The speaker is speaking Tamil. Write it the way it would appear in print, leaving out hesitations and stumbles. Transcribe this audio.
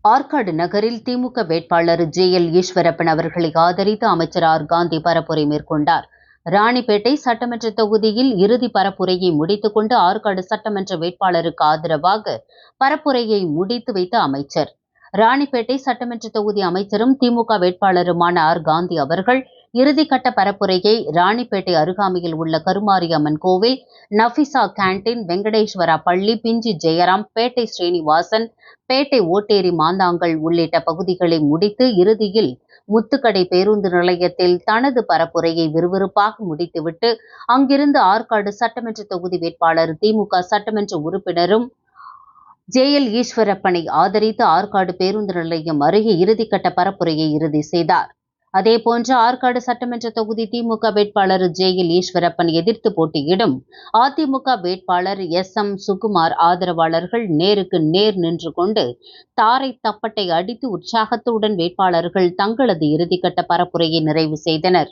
ஆற்காடு நகரில் திமுக வேட்பாளர் ஜே.எல். ஈஸ்வரப்பன் அவர்களை ஆதரித்து அமைச்சர் ஆர். காந்தி பரப்புரை மேற்கொண்டார். ராணிப்பேட்டை சட்டமன்ற தொகுதியில் இறுதி பரப்புரையை முடித்துக் கொண்டு ஆற்காடு சட்டமன்ற வேட்பாளருக்கு ஆதரவாக பரப்புரையை முடித்து வைத்த அமைச்சர். ராணிப்பேட்டை சட்டமன்ற தொகுதி அமைச்சரும் திமுக வேட்பாளருமான ஆர். காந்தி அவர்கள் இறுதிக்கட்ட பரப்புரையை ராணிப்பேட்டை அருகாமையில் உள்ள கருமாரியம்மன் கோவில், நஃபிசா கேண்டீன், வெங்கடேஸ்வரா பள்ளி, பிஞ்சி ஜெயராம், பேட்டை ஸ்ரீனிவாசன், பேட்டை ஓட்டேரி மாந்தாங்கல் உள்ளிட்ட பகுதிகளை முடித்து இறுதியில் முத்துக்கடை பேருந்து நிலையத்தில் தனது பரப்புரையை விறுவிறுப்பாக முடித்துவிட்டு அங்கிருந்து ஆற்காடு சட்டமன்ற தொகுதி வேட்பாளர் திமுக சட்டமன்ற உறுப்பினரும் ஜே.எல். ஈஸ்வரப்பனை ஆதரித்து ஆற்காடு பேருந்து நிலையம் அருகே இறுதிக்கட்ட பரப்புரையை இறுதி செய்தார். அதேபோன்று ஆற்காடு சட்டமன்ற தொகுதி திமுக வேட்பாளர் ஜே.எல். ஈஸ்வரப்பன் எதிர்த்து போட்டியிடும் அதிமுக வேட்பாளர் எஸ்.எம். சுகுமார் ஆதரவாளர்கள் நேருக்கு நேர் நின்று கொண்டு தாரை தப்பட்டை அடித்து உற்சாகத்துடன் வேட்பாளர்கள் தங்களது இறுதிக்கட்ட பரப்புரையை நிறைவு செய்தனர்.